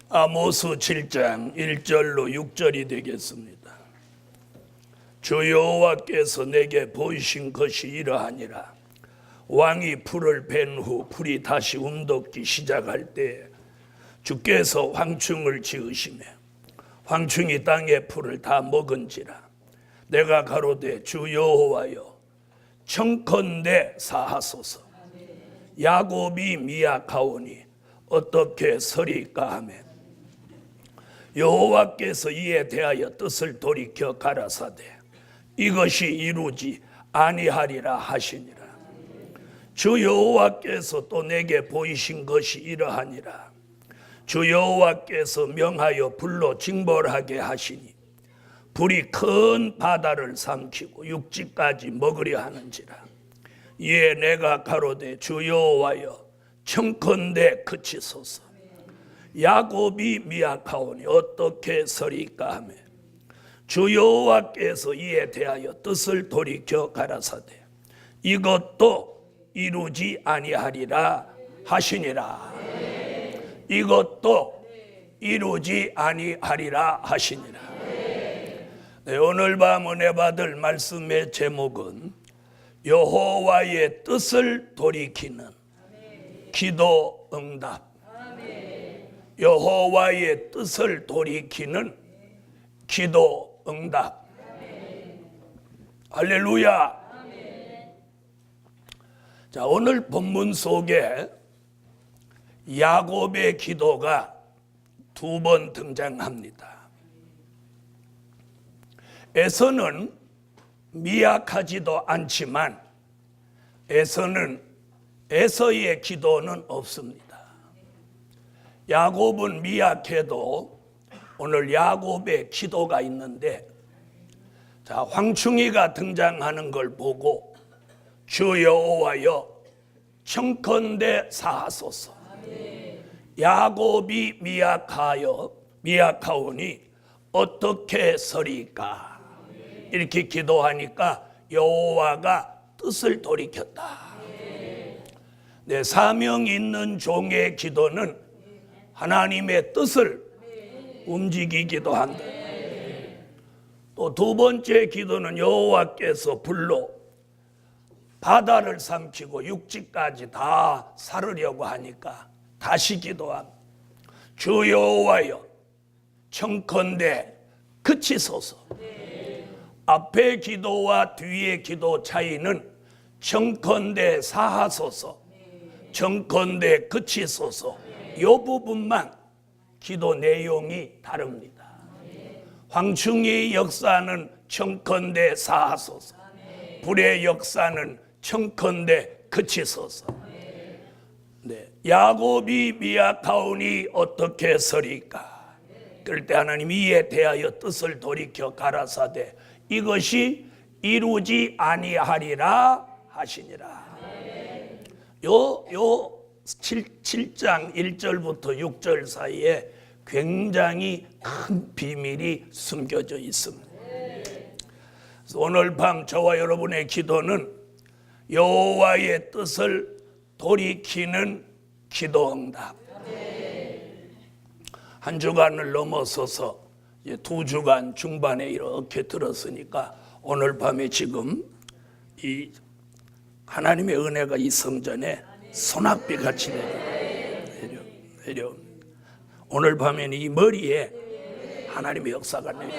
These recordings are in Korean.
아모스 7장 1절로 6절이 되겠습니다. 주 여호와께서 내게 보이신 것이 이러하니라. 왕이 풀을 벤 후 풀이 다시 움돋기 시작할 때 주께서 황충을 지으시며 황충이 땅의 풀을 다 먹은지라. 내가 가로되 주 여호와여 청컨대 사하소서. 야곱이 미약하오니 어떻게 서리까 하며 여호와께서 이에 대하여 뜻을 돌이켜 가라사대 이것이 이루지 아니하리라 하시니라. 주 여호와께서 또 내게 보이신 것이 이러하니라. 주 여호와께서 명하여 불로 징벌하게 하시니 불이 큰 바다를 삼키고 육지까지 먹으려 하는지라. 이에 내가 가로되 주 여호와여 청컨대 그치소서. 야곱이 미약하오니 어떻게 서리까 하며 주 여호와께서 이에 대하여 뜻을 돌이켜 가라사대 이것도 이루지 아니하리라 하시니라. 이것도 이루지 아니하리라 하시니라. 네, 오늘 밤 은혜 받을 말씀의 제목은 여호와의 뜻을 돌이키는 기도 응답. 여호와의 뜻을 돌이키는 기도 응답. 할렐루야. 자, 오늘 본문 속에 야곱의 기도가 두 번 등장합니다. 에서는 미약하지도 않지만 에서의 기도는 없습니다. 야곱은 미약해도 오늘 야곱의 기도가 있는데, 자, 황충이가 등장하는 걸 보고 주 여호와여 청컨대 사하소서. 야곱이 미약하오니 어떻게 서리까. 이렇게 기도하니까 여호와가 뜻을 돌이켰다. 네, 사명 있는 종의 기도는 하나님의 뜻을 움직이기도 한다. 또 두 번째 기도는 여호와께서 불로 바다를 삼키고 육지까지 다 사르려고 하니까 다시 기도합니다. 주 여호와여 청컨대 그치소서. 앞의 기도와 뒤의 기도 차이는 청컨대 사하소서, 청컨대 그치소서. 이 부분만 기도 내용이 다릅니다. 황충의 역사는 청컨대 사하소서, 불의 역사는 청컨대 그치소서. 네, 야곱이 미약하오니 어떻게 서리까. 그럴 때 하나님이 이에 대하여 뜻을 돌이켜 가라사대 이것이 이루지 아니하리라 하시니라. 요 7장 1절부터 6절 사이에 굉장히 큰 비밀이 숨겨져 있습니다. 그래서 오늘 밤 저와 여러분의 기도는 여호와의 뜻을 돌이키는 기도 응답. 한 주간을 넘어서서 이제 2주간 중반에 이렇게 들었으니까 오늘 밤에 지금 이 하나님의 은혜가 이 성전에 소낙비 같이 내려. 오늘 밤에는 이 머리에 하나님의 역사가 내려.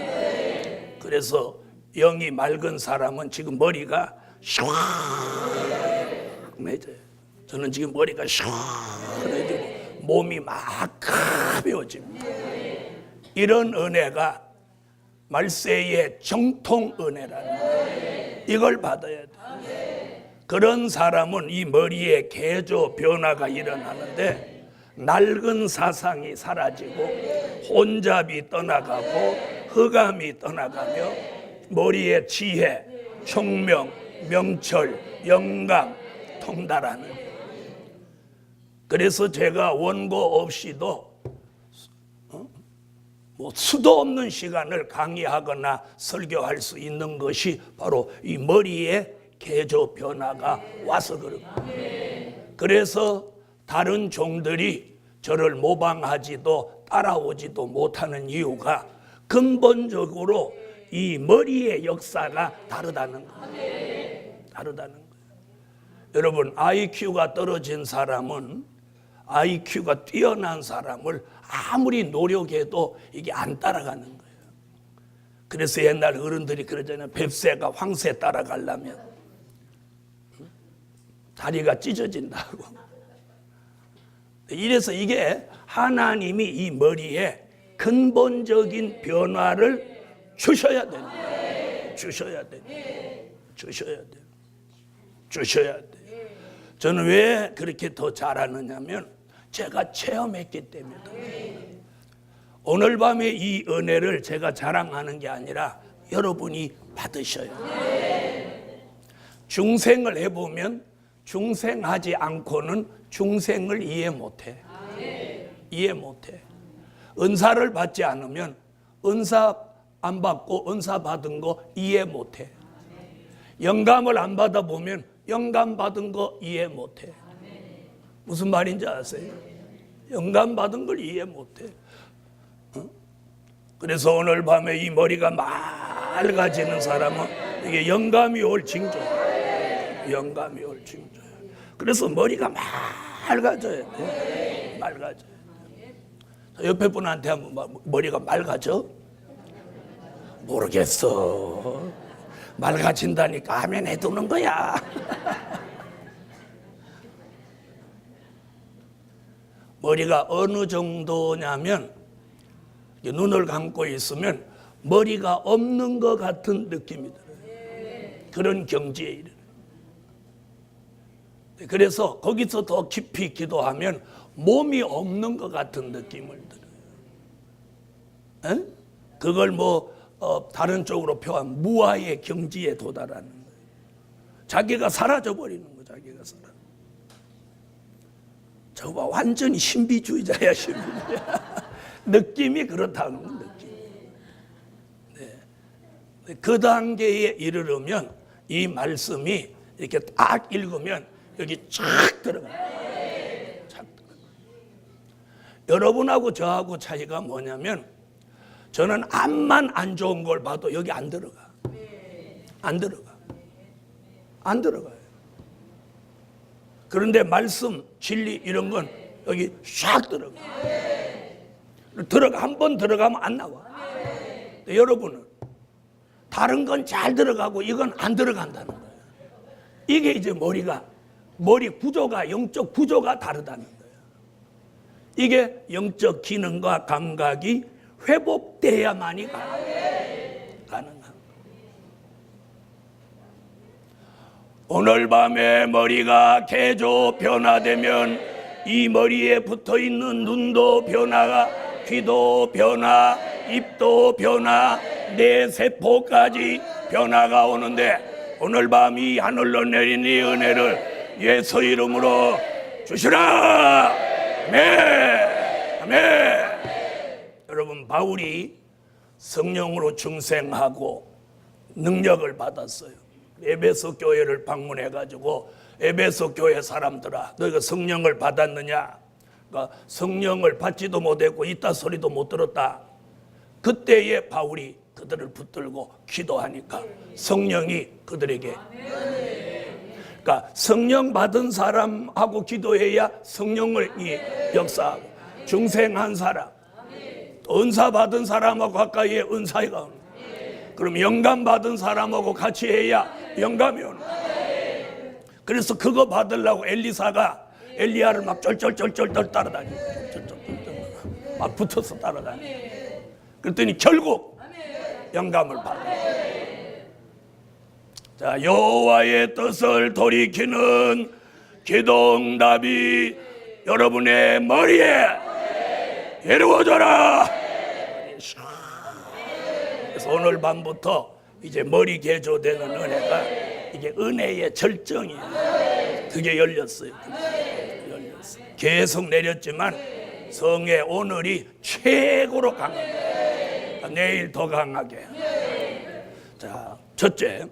그래서 영이 맑은 사람은 지금 머리가 시원해져요. 저는 지금 머리가 시원해지고 몸이 막 가벼워집니다. 이런 은혜가 말세의 정통 은혜라는 이걸 받아야 돼. 그런 사람은 이 머리에 개조 변화가 일어나는데 낡은 사상이 사라지고 혼잡이 떠나가고 흑암이 떠나가며 머리에 지혜, 총명, 명철, 영감 통달하는. 그래서 제가 원고 없이도 수도 없는 시간을 강의하거나 설교할 수 있는 것이 바로 이 머리에 개조 변화가 와서 그럽니다. 그래서 다른 종들이 저를 모방하지도 따라오지도 못하는 이유가 근본적으로 이 머리의 역사가 다르다는 거예요. 다르다는 거예요. 여러분, IQ가 떨어진 사람은 IQ가 뛰어난 사람을 아무리 노력해도 이게 안 따라가는 거예요. 그래서 옛날 어른들이 그러잖아요. 뱁새가 황새 따라가려면 다리가 찢어진다고. 이래서 이게 하나님이 이 머리에 근본적인 변화를 주셔야 돼요. 주셔야 돼요. 주셔야 돼요. 주셔야 돼요. 저는 왜 그렇게 더 잘하느냐면 제가 체험했기 때문에. 오늘 밤에 이 은혜를 제가 자랑하는 게 아니라 여러분이 받으셔요. 중생을 해보면 중생하지 않고는 중생을 이해 못해. 이해 못해. 은사를 받지 않으면 은사 안 받고 은사 받은 거 이해 못해. 영감을 안 받아보면 영감 받은 거 이해 못해. 무슨 말인지 아세요? 영감 받은 걸 이해 못해. 그래서 오늘 밤에 이 머리가 맑아지는 사람은 이게 영감이 올 징조예요. 영감이 올 징조예요. 그래서 머리가 맑아져야 돼. 맑아져야 돼. 옆에 분한테 한번 머리가 맑아져? 모르겠어. 맑아진다니까 하면 해두는 거야. 머리가 어느 정도냐면 눈을 감고 있으면 머리가 없는 것 같은 느낌이 들어요. 그런 경지에 이르는. 그래서 거기서 더 깊이 기도하면 몸이 없는 것 같은 느낌을 들어요. 에? 그걸 다른 쪽으로 표한 무아의 경지에 도달하는 거예요. 자기가 사라져 버리는 거예요. 자기가 사라져. 저거 완전히 신비주의자야, 신비주의자. 느낌이 그렇다는 건 느낌. 네. 그 단계에 이르려면 이 말씀이 이렇게 딱 읽으면 여기 쫙 들어가요. 쫙 들어가요. 여러분하고 저하고 차이가 뭐냐면 저는 앞만 안 좋은 걸 봐도 여기 안 들어가. 안 들어가. 안 들어가요. 그런데 말씀, 진리 이런 건 여기 샥 들어가. 한 번 들어가면 안 나와. 여러분은 다른 건 잘 들어가고 이건 안 들어간다는 거예요. 이게 이제 머리 구조가, 영적 구조가 다르다는 거예요. 이게 영적 기능과 감각이 회복돼야만이 가능한. 오늘 밤에 머리가 개조 변화되면 이 머리에 붙어있는 눈도 변화가, 귀도 변화, 입도 변화, 내 세포까지 변화가 오는데 오늘 밤 이 하늘로 내린 이 은혜를 예수 이름으로 주시라. 아멘. 아멘. 여러분, 바울이 성령으로 중생하고 능력을 받았어요. 에베소 교회를 방문해가지고 에베소 교회 사람들아, 너희가 성령을 받았느냐? 그러니까 성령을 받지도 못했고 있다 소리도 못 들었다. 그때에 바울이 그들을 붙들고 기도하니까 성령이 그들에게, 그러니까 성령 받은 사람하고 기도해야 성령을 역사하고, 중생한 사람, 은사 받은 사람하고 가까이에 은사가 오는, 그럼 영감 받은 사람하고 같이 해야 영감이 오는. 그래서 그거 받으려고 엘리사가 엘리야를 막 쩔쩔쩔쩔 따라다니고, 막 붙어서 따라다니고. 그랬더니 결국 영감을 받아. 자, 여호와의 뜻을 돌이키는 기도응답이 여러분의 머리에 이루어져라. 그래서 오늘 밤부터 이제 머리 개조되는 은혜가, 이게 은혜의 절정이에요. 그게 열렸어요. 계속 내렸지만 성의 오늘이 최고로 강합니다. 내일 더 강하게. 자, 첫째,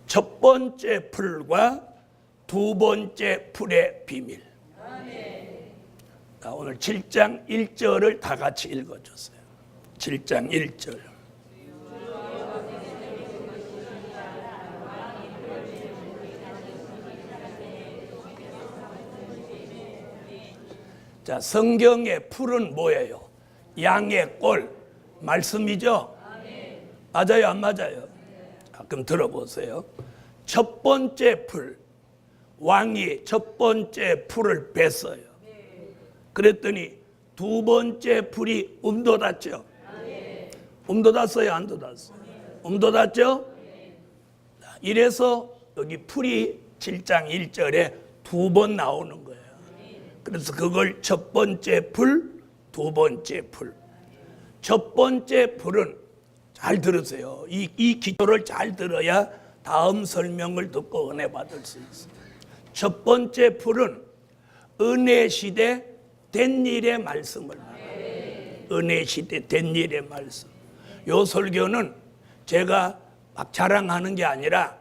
첫 번째 풀과 두 번째 풀의 비밀. 자, 오늘 7장 1절을 다 같이 읽어주세요. 7장 1절. 자, 성경의 풀은 뭐예요? 양의 꼴, 말씀이죠? 맞아요, 안 맞아요? 그럼 들어보세요. 첫 번째 풀, 왕이 첫 번째 풀을 뺐어요. 그랬더니 두 번째 풀이 돋았죠? 돋았어요, 안 돋았어요? 돋았죠? 이래서 여기 풀이 7장 1절에 두 번 나오는 거예요. 그래서 그걸 첫 번째 풀, 두 번째 풀. 첫 번째 풀은 잘 들으세요. 이 기초를 잘 들어야 다음 설명을 듣고 은혜 받을 수 있어요. 첫 번째 풀은 은혜 시대 된 일의 말씀을 말해요. 은혜 시대 된 일의 말씀. 요 설교는 제가 막 자랑하는 게 아니라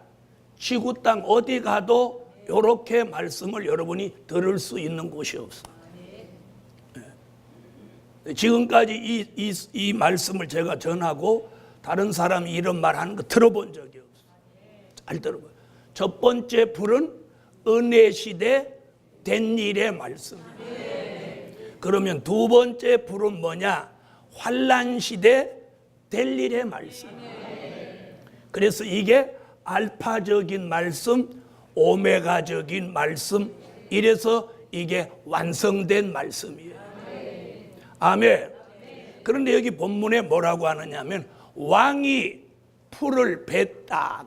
지구 땅 어디 가도 이렇게 말씀을 여러분이 들을 수 있는 곳이 없어요. 지금까지 이 말씀을 제가 전하고 다른 사람이 이런 말 하는 거 들어본 적이 없어요. 잘 들어봐요. 첫 번째 풀은 은혜 시대 된 일의 말씀이에요. 그러면 두 번째 풀은 뭐냐? 환난 시대 될 일의 말씀이에요. 그래서 이게 알파적인 말씀, 오메가적인 말씀, 이래서 이게 완성된 말씀이에요. 아멘. 그런데 여기 본문에 뭐라고 하느냐면 왕이 풀을 뱉다.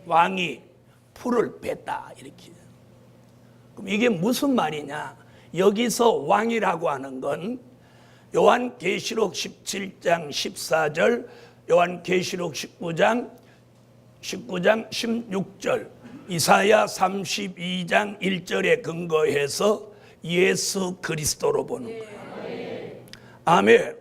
왕이 풀을 뱉다 이렇게. 그럼 이게 무슨 말이냐? 여기서 왕이라고 하는 건 요한계시록 17장 14절, 요한계시록 19장 16절, 이사야 32장 1절에 근거해서 예수 그리스도로 보는 거예요. 아멘.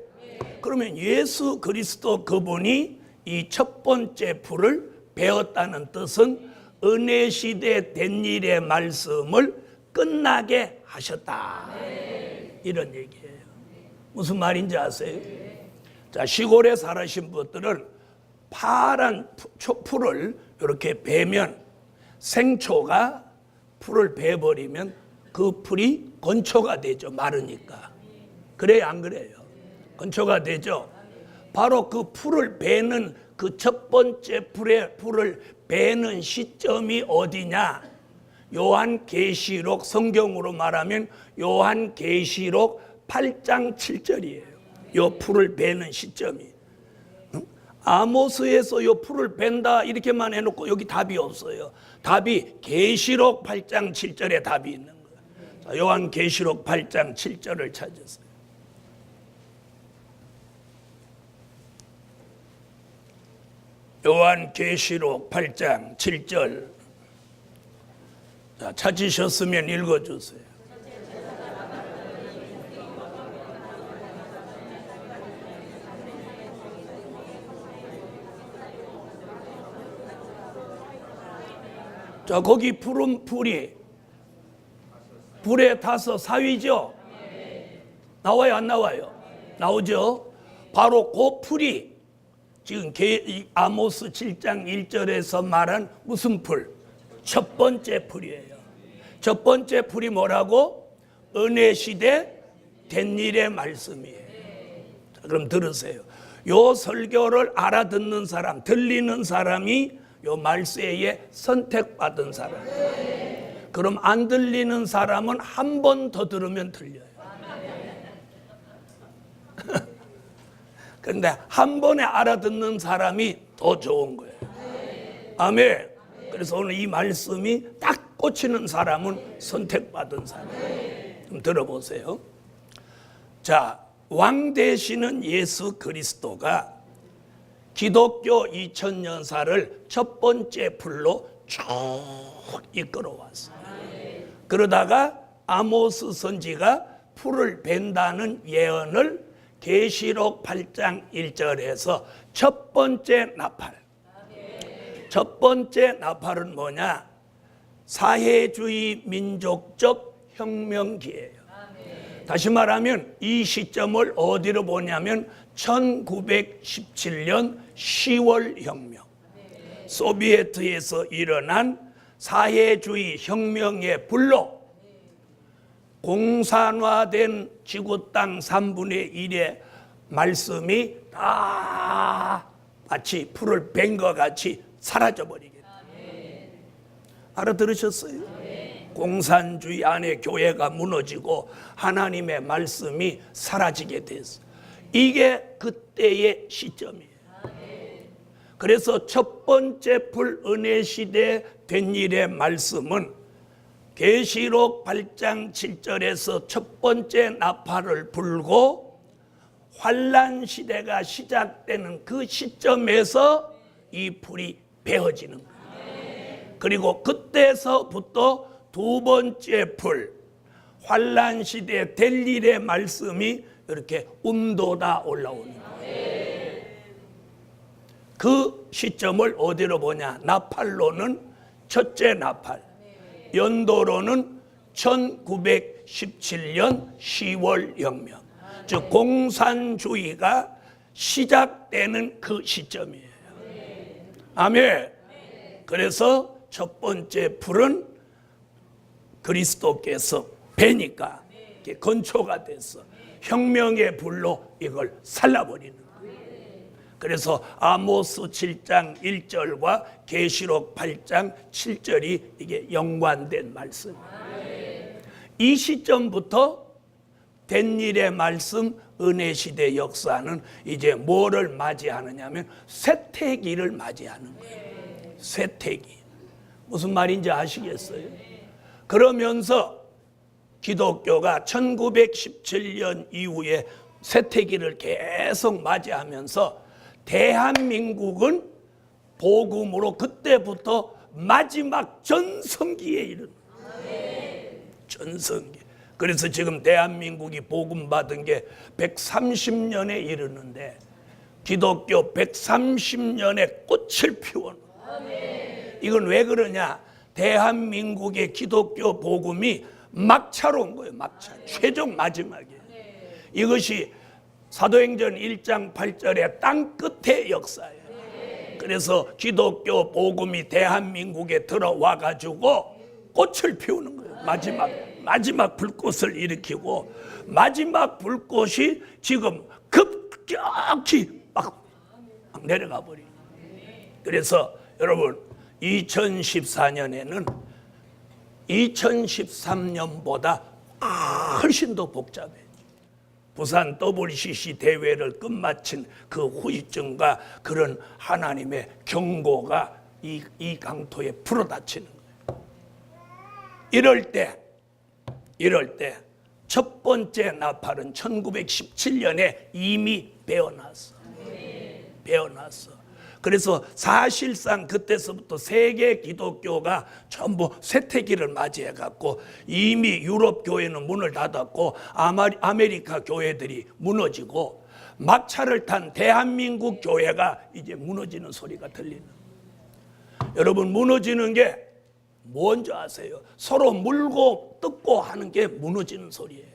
그러면 예수 그리스도 그분이 이 첫 번째 풀을 베었다는 뜻은 은혜 시대 된 일의 말씀을 끝나게 하셨다. 이런 얘기예요. 무슨 말인지 아세요? 자, 시골에 살으신 분들은 파란 풀을 이렇게 베면 생초가 풀을 베버리면 그 풀이 건초가 되죠. 마르니까. 그래요, 안 그래요? 건초가 되죠. 바로 그 풀을 베는 그 첫 번째 풀을 베는 시점이 어디냐? 요한계시록, 성경으로 말하면 요한계시록 8장 7절이에요. 요 풀을 베는 시점이. 아모스에서 요 풀을 벤다 이렇게만 해놓고 여기 답이 없어요. 답이 계시록 8장 7절에 답이 있는 거예요. 자, 요한계시록 8장 7절을 찾으세요. 요한계시록 8장 7절. 자, 찾으셨으면 읽어주세요. 자, 거기 푸른 풀이 불에 타서 사위죠? 나와요, 안 나와요? 나오죠? 바로 그 풀이 지금 아모스 7장 1절에서 말한 무슨 풀? 첫 번째 풀이에요. 첫 번째 풀이 뭐라고? 은혜 시대 된 일의 말씀이에요. 자, 그럼 들으세요. 요 설교를 알아듣는 사람, 들리는 사람이 요 말세에 선택받은 사람. 그럼 안 들리는 사람은 한 번 더 들으면 들려요. 그런데 한 번에 알아듣는 사람이 더 좋은 거예요. 아멘. 그래서 오늘 이 말씀이 딱 꽂히는 사람은 선택받은 사람. 좀 들어보세요. 자, 왕 되시는 예수 그리스도가 기독교 2000년사를 첫 번째 풀로 쭉 이끌어왔어요. 그러다가 아모스 선지가 풀을 벤다는 예언을 계시록 8장 1절에서 첫 번째 나팔. 첫 번째 나팔은 뭐냐? 사회주의 민족적 혁명기예요. 다시 말하면 이 시점을 어디로 보냐면 1917년 10월 혁명, 소비에트에서 일어난 사회주의 혁명의 불로 공산화된 지구 땅 3분의 1의 말씀이 다 마치 풀을 벤 것 같이 사라져버리겠다. 알아들으셨어요? 공산주의 안에 교회가 무너지고 하나님의 말씀이 사라지게 됐어. 이게 그때의 시점이에요. 그래서 첫 번째 풀 은혜 시대 된 일의 말씀은 계시록 8장 7절에서 첫 번째 나팔을 불고 환란 시대가 시작되는 그 시점에서 이 풀이 베어지는 거예요. 그리고 그때서부터 두 번째 풀, 환란 시대 될 일의 말씀이 이렇게 음도다 올라오는 거예요. 그 시점을 어디로 보냐? 나팔로는 첫째 나팔, 연도로는 1917년 10월 혁명, 즉 공산주의가 시작되는 그 시점이에요. 아멘. 그래서 첫 번째 풀은 그리스도께서 베니까 건초가 돼서 혁명의 불로 이걸 살라버리는 거예요. 그래서 아모스 7장 1절과 계시록 8장 7절이 이게 연관된 말씀이에요. 이 시점부터 된 일의 말씀 은혜 시대 역사는 이제 뭐를 맞이하느냐면 쇠퇴기를 맞이하는 거예요. 쇠퇴기. 무슨 말인지 아시겠어요? 그러면서 기독교가 1917년 이후에 쇠퇴기를 계속 맞이하면서 대한민국은 복음으로 그때부터 마지막 전성기에 이르는 전성기. 그래서 지금 대한민국이 복음 받은 게 130년에 이르는데 기독교 130년의 꽃을 피워놓은. 이건 왜 그러냐? 대한민국의 기독교 복음이 막차로 온 거예요. 막차. 최종 마지막에. 이것이 사도행전 1장 8절의 땅끝의 역사예요. 그래서 기독교 복음이 대한민국에 들어와 가지고 꽃을 피우는 거예요. 마지막 불꽃을 일으키고 마지막 불꽃이 지금 급격히 막 내려가 버려요. 그래서 여러분 2014년에는 2013년보다 훨씬 더 복잡해요. 부산 WCC 대회를 끝마친 그 후유증과 그런 하나님의 경고가 이 강토에 불어닥치는 거예요. 이럴 때 첫 번째 나팔은 1917년에 이미 베어놨어. 그래서 사실상 그때서부터 세계 기독교가 전부 쇠퇴기를 맞이해갖고 이미 유럽 교회는 문을 닫았고 아메리카 교회들이 무너지고 막차를 탄 대한민국 교회가 이제 무너지는 소리가 들리는. 여러분, 무너지는 게 뭔지 아세요? 서로 물고 뜯고 하는 게 무너지는 소리예요.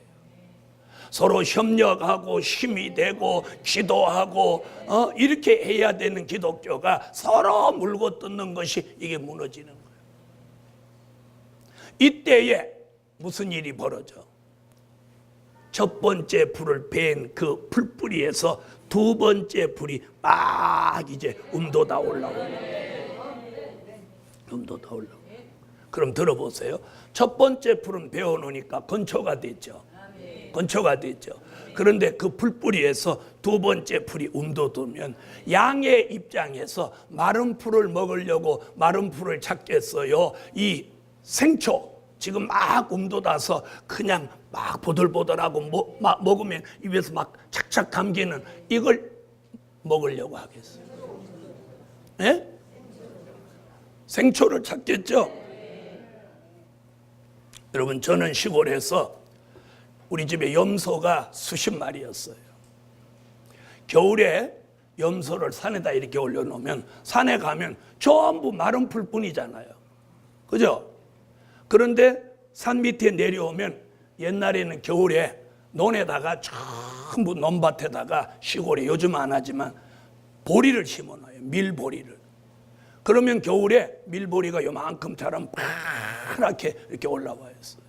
서로 협력하고 힘이 되고 기도하고 이렇게 해야 되는 기독교가 서로 물고 뜯는 것이 이게 무너지는 거예요. 이때에 무슨 일이 벌어져? 첫 번째 불을 벤 그 풀뿌리에서 두 번째 불이 막 이제 음도다 올라오는 거예요. 음도다 올라오고. 그럼 들어보세요. 첫 번째 풀은 베어놓으니까 건초가 됐죠. 건초가 됐죠. 그런데 그 풀뿌리에서 두 번째 풀이 움돋으면 양의 입장에서 마른 풀을 먹으려고 마른 풀을 찾겠어요? 이 생초 지금 막 움돋아서 그냥 막 보들보들하고 먹으면 입에서 막 착착 감기는 이걸 먹으려고 하겠어요? 예? 생초를 찾겠죠? 여러분, 저는 시골에서 우리 집에 염소가 수십 마리였어요. 겨울에 염소를 산에다 이렇게 올려놓으면 산에 가면 전부 마른 풀뿐이잖아요. 그죠? 그런데 산 밑에 내려오면 옛날에는 겨울에 논에다가 전부 논밭에다가 시골에 요즘 안 하지만 보리를 심어놔요. 밀보리를. 그러면 겨울에 밀보리가 요만큼 자라면 파랗게 이렇게 올라와 있어요.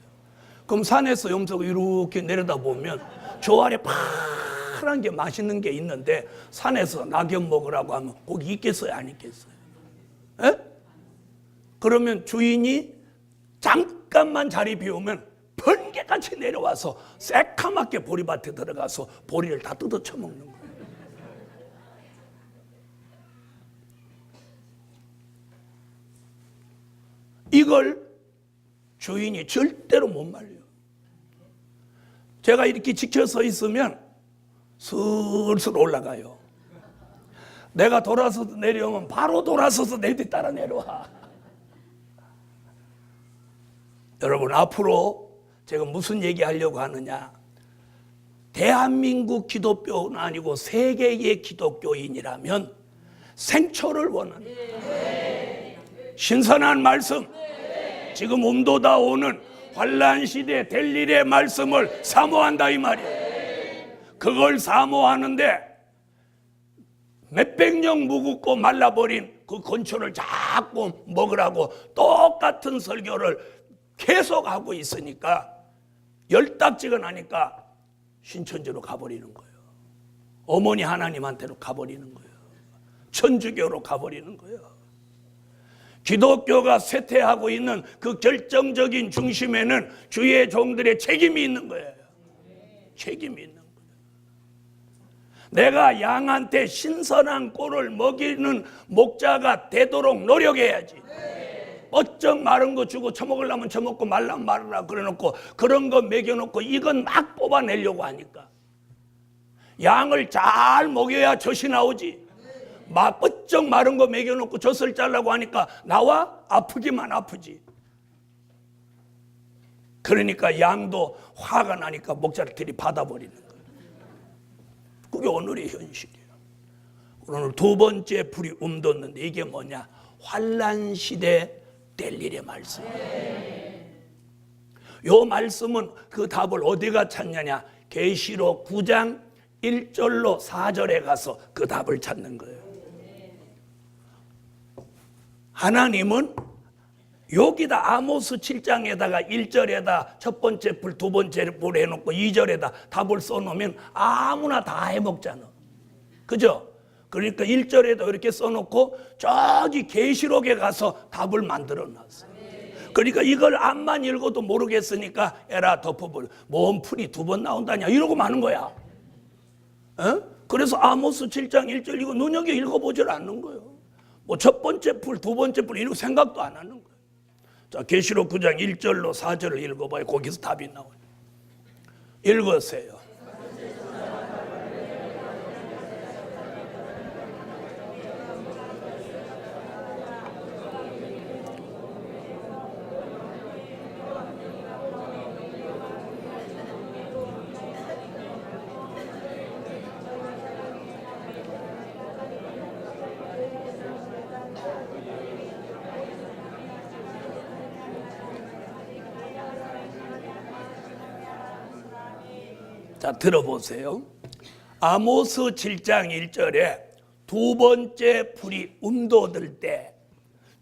그럼 산에서 염소가 이렇게 내려다보면 저 아래 파란 게 맛있는 게 있는데 산에서 낙엽 먹으라고 하면 거기 있겠어요? 안 있겠어요? 에? 그러면 주인이 잠깐만 자리 비우면 번개같이 내려와서 새카맣게 보리밭에 들어가서 보리를 다 뜯어 쳐먹는 거예요. 이걸 주인이 절대로 못 말려요. 제가 이렇게 지켜서 있으면 슬슬 올라가요. 내가 돌아서서 내려오면 바로 돌아서서 내 뒤 따라 내려와. 여러분, 앞으로 제가 무슨 얘기하려고 하느냐, 대한민국 기독교는 아니고 세계의 기독교인이라면 생초를 원하는 신선한 말씀, 지금 음도다 오는 환란시대 될 일의 말씀을 사모한다 이 말이에요. 그걸 사모하는데 몇백 년 묵었고 말라버린 그 건초를 자꾸 먹으라고 똑같은 설교를 계속하고 있으니까 열딱지가 나니까 신천지로 가버리는 거예요. 어머니 하나님한테로 가버리는 거예요. 천주교로 가버리는 거예요. 기독교가 쇠퇴하고 있는 그 결정적인 중심에는 주의 종들의 책임이 있는 거예요. 책임이 있는 거예요. 내가 양한테 신선한 꼴을 먹이는 목자가 되도록 노력해야지. 어쩍 마른 거 주고 처먹으려면 처먹고 말라면 말으라 그래놓고 그런 거 먹여놓고 이건 막 뽑아내려고 하니까 양을 잘 먹여야 젖이 나오지. 막 어쩍 마른 거 먹여놓고 젖을 짜려고 하니까 나와 아프기만 아프지. 그러니까 양도 화가 나니까 목자들이 받아버리는 거예요. 그게 오늘의 현실이에요. 오늘 두 번째 불이 움돋는데 이게 뭐냐? 환란시대 될 일의 말씀. 요 말씀은 그 답을 어디가 찾느냐? 계시록 9장 1절로 4절에 가서 그 답을 찾는 거예요. 하나님은 여기다 아모스 7장에다가 1절에다 첫 번째 불, 두 번째 불 해놓고 2절에다 답을 써놓으면 아무나 다 해먹잖아. 그죠? 그러니까 1절에도 이렇게 써놓고 저기 계시록에 가서 답을 만들어놨어요. 그러니까 이걸 앞만 읽어도 모르겠으니까 에라 덮어버려. 뭔 풀이 두 번 나온다냐 이러고 마는 거야. 에? 그래서 아모스 7장 1절 이거 눈여겨 읽어보질 않는 거예요. 뭐 첫 번째 풀, 두 번째 풀 이런 생각도 안 하는 거예요. 자, 계시록 9장 1절로 4절을 읽어봐요. 거기서 답이 나와요. 읽으세요. 자, 들어보세요. 아모스 7장 1절에 두 번째 불이 움돋을 때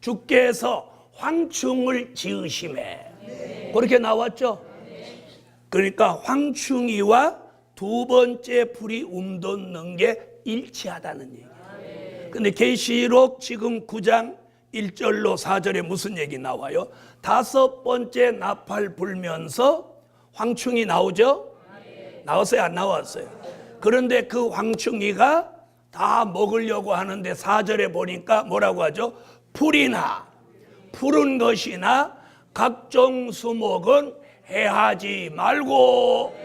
주께서 황충을 지으심에 그렇게 나왔죠. 그러니까 황충이와 두 번째 불이 움돋는 게 일치하다는 얘기예요. 근데 계시록 지금 9장 1절로 4절에 무슨 얘기 나와요? 다섯 번째 나팔 불면서 황충이 나오죠? 나왔어요? 안 나왔어요? 그런데 그 황충이가 다 먹으려고 하는데 4절에 보니까 뭐라고 하죠? 풀이나 푸른 것이나 각종 수목은 해하지 말고.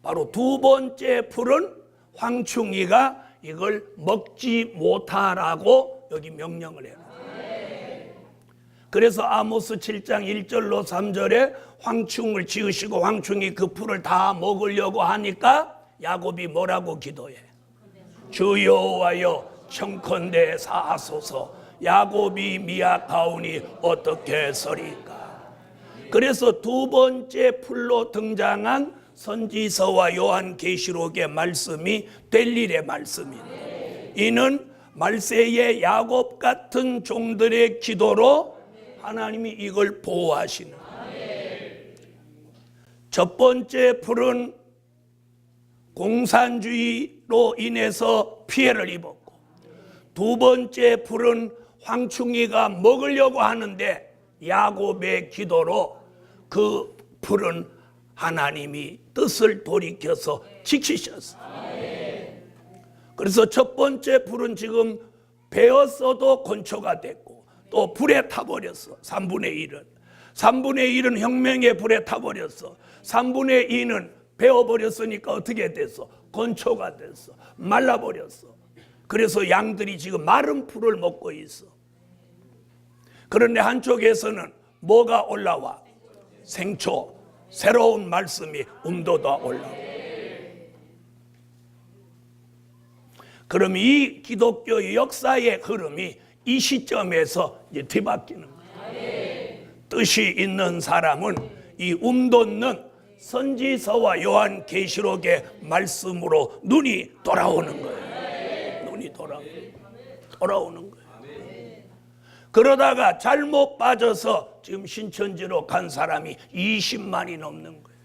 바로 두 번째 풀은 황충이가 이걸 먹지 못하라고 여기 명령을 해요. 그래서 아모스 7장 1절로 3절에 황충을 지으시고 황충이 그 풀을 다 먹으려고 하니까 야곱이 뭐라고 기도해? 주 여호와여 청컨대 사하소서. 야곱이 미약하오니 어떻게 서리까? 그래서 두 번째 풀로 등장한 선지서와 요한계시록의 말씀이 될 일의 말씀입니다. 이는 말세의 야곱 같은 종들의 기도로 하나님이 이걸 보호하시는 거예요. 첫 번째 풀은 공산주의로 인해서 피해를 입었고, 두 번째 풀은 황충이가 먹으려고 하는데 야곱의 기도로 그 풀은 하나님이 뜻을 돌이켜서 지키셨어요. 그래서 첫 번째 풀은 지금 베었어도 건초가 됐고, 또 불에 타버렸어. 3분의 1은 3분의 1은 혁명의 불에 타버렸어. 3분의 2는 베어버렸으니까 어떻게 됐어? 건초가 됐어. 말라버렸어. 그래서 양들이 지금 마른 풀을 먹고 있어. 그런데 한쪽에서는 뭐가 올라와? 생초, 새로운 말씀이 움돋아 올라와. 그럼 이 기독교 역사의 흐름이 이 시점에서 이제 뒤바뀌는 거예요. 뜻이 있는 사람은 이 움돋는 선지서와 요한계시록의 말씀으로 눈이 돌아오는 거예요. 눈이 돌아오는 거예요. 그러다가 잘못 빠져서 지금 신천지로 간 사람이 20만이 넘는 거예요.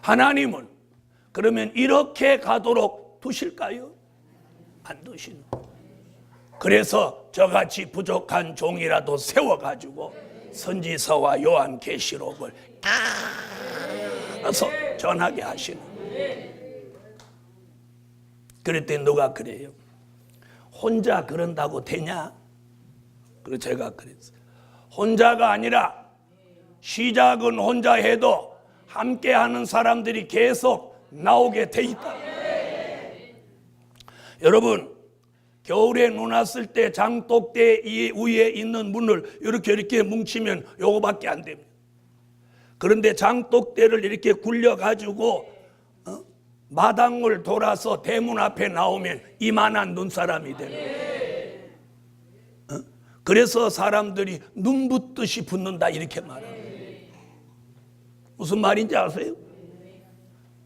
하나님은 그러면 이렇게 가도록 두실까요? 안 두시는 거예요. 그래서 저같이 부족한 종이라도 세워가지고 선지서와 요한계시록을 가서 전하게 하시는 거예요. 그럴 때 누가 그래요? 혼자 그런다고 되냐? 그래서 제가 그랬어요. 혼자가 아니라 시작은 혼자 해도 함께 하는 사람들이 계속 나오게 돼 있다. 여러분, 겨울에 눈 왔을 때 장독대 위에 있는 문을 이렇게 뭉치면 요거밖에 안 됩니다. 그런데 장독대를 이렇게 굴려가지고 마당을 돌아서 대문 앞에 나오면 이만한 눈사람이 되는 거예요. 그래서 사람들이 눈 붙듯이 붙는다 이렇게 말해요. 무슨 말인지 아세요?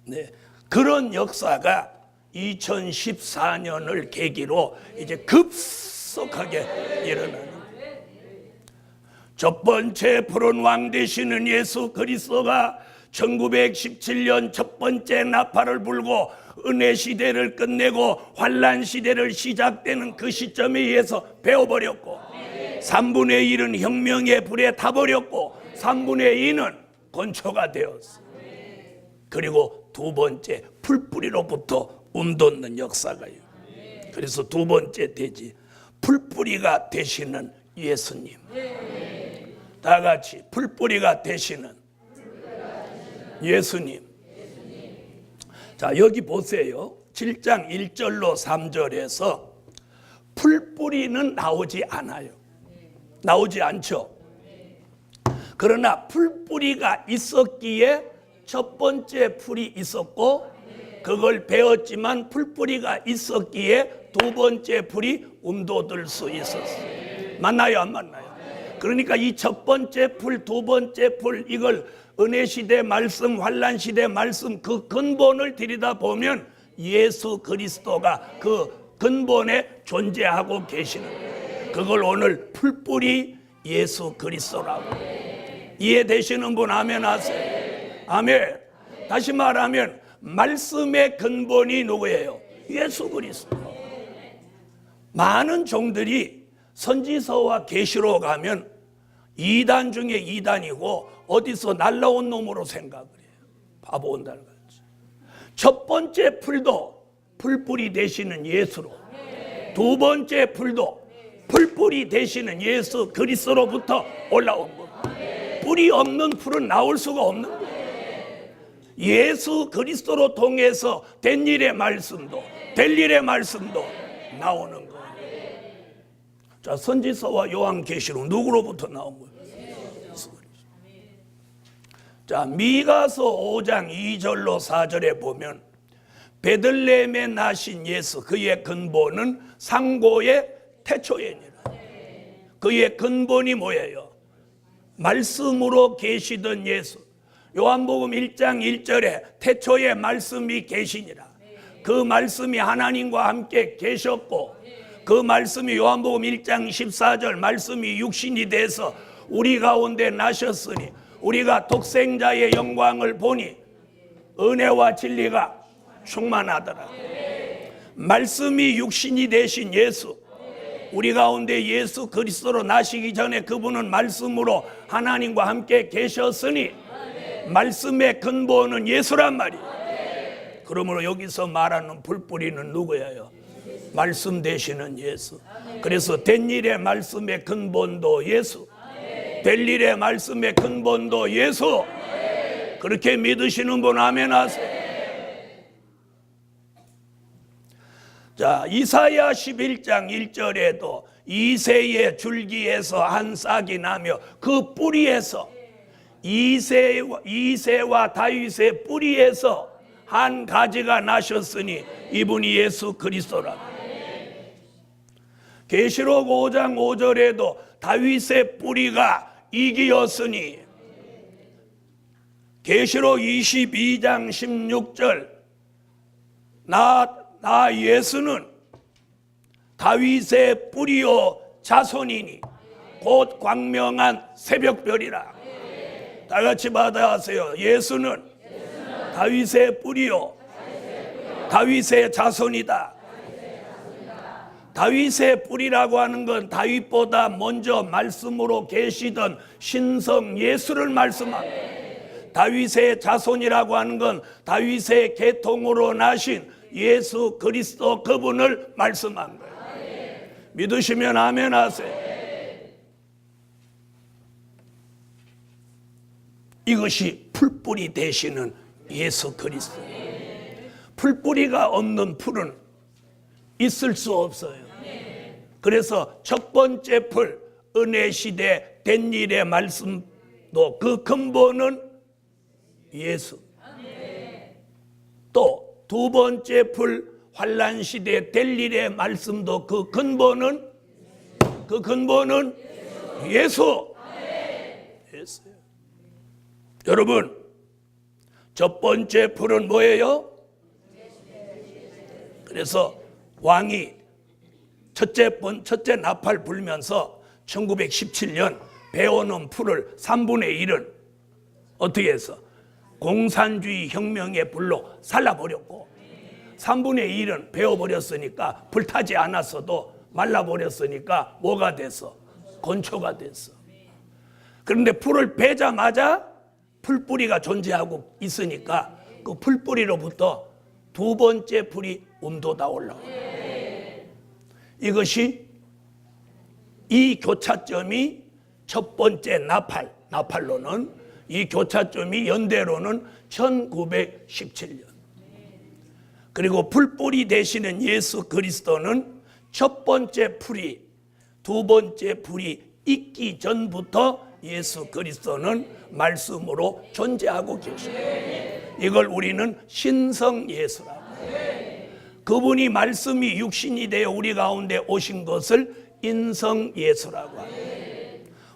네, 그런 역사가 2014년을 계기로 이제 급속하게 일어나는 거예요. 첫 번째 푸른 왕 되시는 예수 그리스도가 1917년 첫 번째 나팔을 불고 은혜 시대를 끝내고 환란 시대를 시작되는 그 시점에 의해서 베어버렸고, 3분의 1은 혁명의 불에 타버렸고, 3분의 2는 건초가 되었어. 그리고 두 번째 풀뿌리로부터 움돋는 역사가요. 그래서 두 번째 대지 풀뿌리가 되시는 예수님. 다 같이 풀뿌리가 되시는 예수님. 자, 여기 보세요. 7장 1절로 3절에서 풀뿌리는 나오지 않아요. 나오지 않죠. 그러나 풀뿌리가 있었기에 첫 번째 풀이 있었고, 그걸 베었지만 풀뿌리가 있었기에 두 번째 풀이 움돋을 수 있었어요. 맞나요, 안 맞나요? 그러니까 이 첫 번째 풀, 두 번째 풀, 이걸 은혜 시대 말씀, 환란 시대 말씀, 그 근본을 들여다보면 예수 그리스도가 그 근본에 존재하고 계시는 거예요. 그걸 오늘 풀뿌리 예수 그리스도라고. 이해되시는 분 아멘 하세요. 아멘. 다시 말하면 말씀의 근본이 누구예요? 예수 그리스도. 많은 종들이 선지서와 계시록 가면 2단 중에 2단이고 어디서 날라온 놈으로 생각을 해요. 바보 온다는 거지. 첫 번째 풀도 풀뿌리 되시는 예수로, 두 번째 풀도 풀뿌리 되시는 예수 그리스도로부터 올라온 겁니다. 뿌리 없는 풀은 나올 수가 없는 거예요. 예수 그리스도로 통해서 된 일의 말씀도, 될 일의 말씀도 나오는 거예요. 자, 선지서와 요한계시록 누구로부터 나온 거예요? 자, 미가서 5장 2절로 4절에 보면 베들레헴에 나신 예수, 그의 근본은 상고의 태초에니라. 그의 근본이 뭐예요? 말씀으로 계시던 예수. 요한복음 1장 1절에 태초에 말씀이 계시니라. 그 말씀이 하나님과 함께 계셨고 그 말씀이 요한복음 1장 14절 말씀이 육신이 돼서 우리 가운데 나셨으니 우리가 독생자의 영광을 보니 은혜와 진리가 충만하더라. 말씀이 육신이 되신 예수, 우리 가운데 예수 그리스도로 나시기 전에 그분은 말씀으로 하나님과 함께 계셨으니 말씀의 근본은 예수란 말이에요. 그러므로 여기서 말하는 풀뿌리는 누구예요? 말씀 되시는 예수. 그래서 된 일의 말씀의 근본도 예수, 될 일의 말씀의 근본도 예수. 그렇게 믿으시는 분 아멘 하세요. 자, 이사야 11장 1절에도 이새의 줄기에서 한 싹이 나며 그 뿌리에서 이새와 다윗의 뿌리에서 한 가지가 나셨으니 이분이 예수 그리스도라. 계시록 5장 5절에도 다윗의 뿌리가 이기였으니, 계시록 22장 16절 나 예수는 다윗의 뿌리요 자손이니 곧 광명한 새벽별이라. 다 같이 받아하세요. 예수는 다윗의 뿌리요 다윗의 자손이다. 다윗의 뿌리라고 하는 건 다윗보다 먼저 말씀으로 계시던 신성 예수를 말씀합니다. 다윗의 자손이라고 하는 건 다윗의 계통으로 나신 예수 그리스도 그분을 말씀한 거예요. 믿으시면 아멘 하세요. 이것이 풀뿌리 되시는 예수 그리스도. 풀뿌리가 없는 풀은 있을 수 없어요. 그래서 첫 번째 풀, 은혜 시대 된 일의 말씀도 그 근본은 예수. 또 두 번째 풀, 환난 시대 될 일의 말씀도 그 근본은 예수. 예수예요. 여러분, 첫 번째 풀은 뭐예요? 그래서 왕이 첫째 나팔 불면서 1917년 배워놓은 풀을 3분의 1은 어떻게 해서 공산주의 혁명의 불로 살라버렸고 3분의 1은 베어버렸으니까 불타지 않았어도 말라버렸으니까 뭐가 됐어? 건초가 됐어. 그런데 풀을 베자마자 풀뿌리가 존재하고 있으니까 그 풀뿌리로부터 두 번째 풀이 돋아 올라와요. 이것이 이 교차점이 첫 번째 나팔로는 이 교차점이 연대로는 1917년. 그리고 풀뿌리 되시는 예수 그리스도는 첫 번째 풀이, 두 번째 풀이 있기 전부터 예수 그리스도는 말씀으로 존재하고 계십니다. 이걸 우리는 신성 예수라고 해요. 그분이 말씀이 육신이 되어 우리 가운데 오신 것을 인성 예수라고 합니다.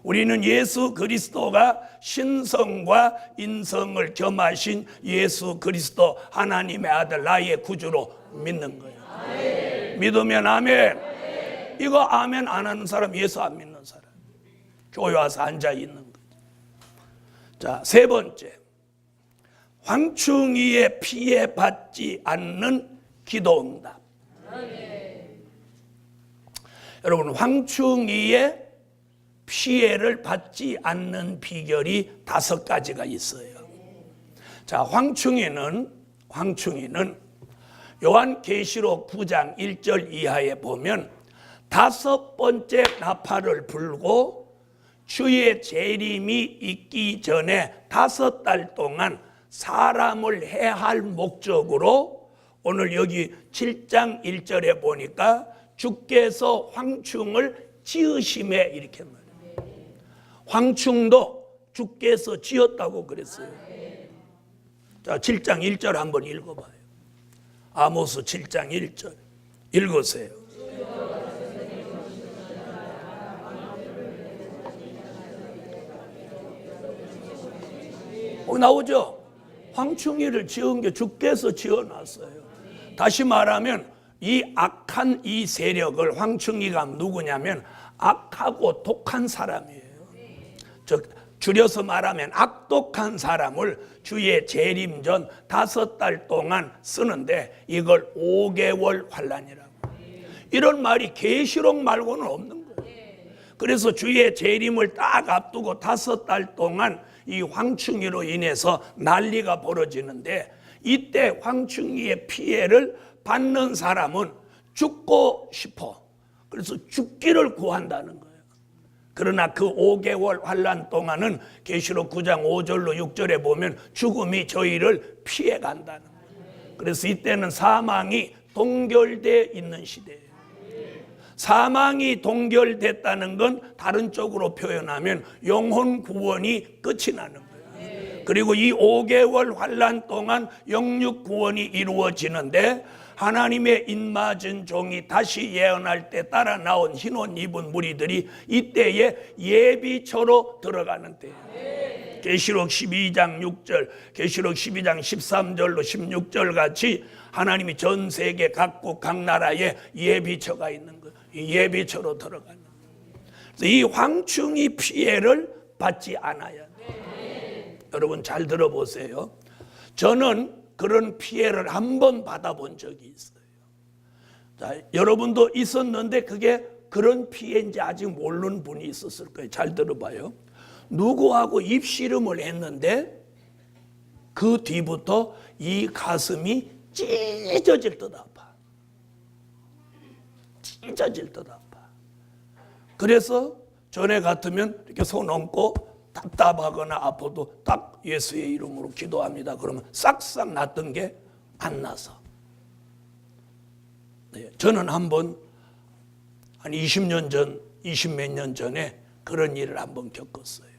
우리는 예수 그리스도가 신성과 인성을 겸하신 예수 그리스도 하나님의 아들 나의 구주로 믿는 거예요. 아멘. 믿으면 아멘. 아멘. 이거 아멘 안 하는 사람 예수 안 믿는 사람. 교회 와서 앉아 있는 거죠. 자, 세 번째, 황충이의 피해 받지 않는 기도응답. 여러분, 황충이의 피해를 받지 않는 비결이 5가지가 있어요. 자, 황충이는 요한계시록 9장 1절 이하에 보면 5번째 나팔을 불고 주의 재림이 있기 전에 5달 동안 사람을 해할 목적으로, 오늘 여기 7장 1절에 보니까 주께서 황충을 지으심에 이렇게 말해요. 황충도 주께서 지었다고 그랬어요. 자, 7장 1절 한번 읽어봐요. 아모스 7장 1절 읽으세요. 나오죠? 황충이를 지은 게 주께서 지어놨어요. 다시 말하면 이 악한 이 세력을, 황충이가 누구냐면 악하고 독한 사람이에요. 즉 줄여서 말하면 악독한 사람을 주의 재림 전 5달 동안 쓰는데 이걸 5개월 환란이라고. 이런 말이 계시록 말고는 없는 거예요. 그래서 주의 재림을 딱 앞두고 5달 동안 이 황충이로 인해서 난리가 벌어지는데, 이때 황충이의 피해를 받는 사람은 죽고 싶어. 그래서 죽기를 구한다는 거예요. 그러나 그 5개월 환란 동안은 계시록 9장 5절로 6절에 보면 죽음이 저희를 피해 간다는 거예요. 그래서 이때는 사망이 동결되어 있는 시대예요. 사망이 동결됐다는 건 다른 쪽으로 표현하면 영혼 구원이 끝이 나는 거예요. 그리고 이 5개월 환란 동안 영육 구원이 이루어지는데, 하나님의 인맞은 종이 다시 예언할 때 따라 나온 흰옷 입은 무리들이 이때에 예비처로 들어가는 때예요. 계시록 12장 6절, 계시록 12장 13절로 16절 같이 하나님이 전 세계 각국 각 나라에 예비처가 있는 거예요. 예비처로 들어가는. 그래서 이 황충이 피해를 받지 않아야 돼요. 여러분 잘 들어보세요. 저는 그런 피해를 한 번 받아본 적이 있어요. 자, 여러분도 있었는데 그게 그런 피해인지 아직 모르는 분이 있었을 거예요. 잘 들어봐요. 누구하고 입씨름을 했는데 그 뒤부터 이 가슴이 찢어질 듯 아파. 찢어질 듯 아파. 그래서 전에 같으면 이렇게 손 얹고 답답하거나 아파도 딱 예수의 이름으로 기도합니다. 그러면 싹싹 났던 게 안 나서. 네, 저는 한번 한 20년 전, 20몇 년 전에 그런 일을 한번 겪었어요.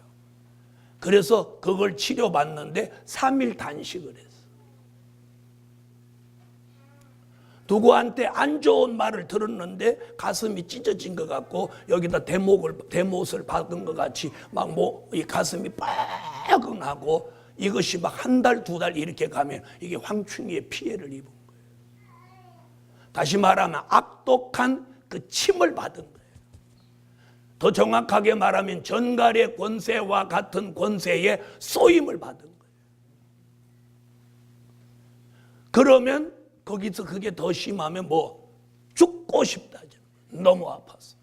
그래서 그걸 치료받는데 3일 단식을 했어요. 누구한테 안 좋은 말을 들었는데 가슴이 찢어진 것 같고 여기다 대못을 박은 것 같이 막 이 가슴이 빨강하고 이것이 막 한 달, 2달 이렇게 가면 이게 황충이의 피해를 입은 거예요. 다시 말하면 악독한 그 침을 받은 거예요. 더 정확하게 말하면 전갈의 권세와 같은 권세에 쏘임을 받은 거예요. 그러면 거기서 그게 더 심하면 뭐 죽고 싶다. 너무 아파서.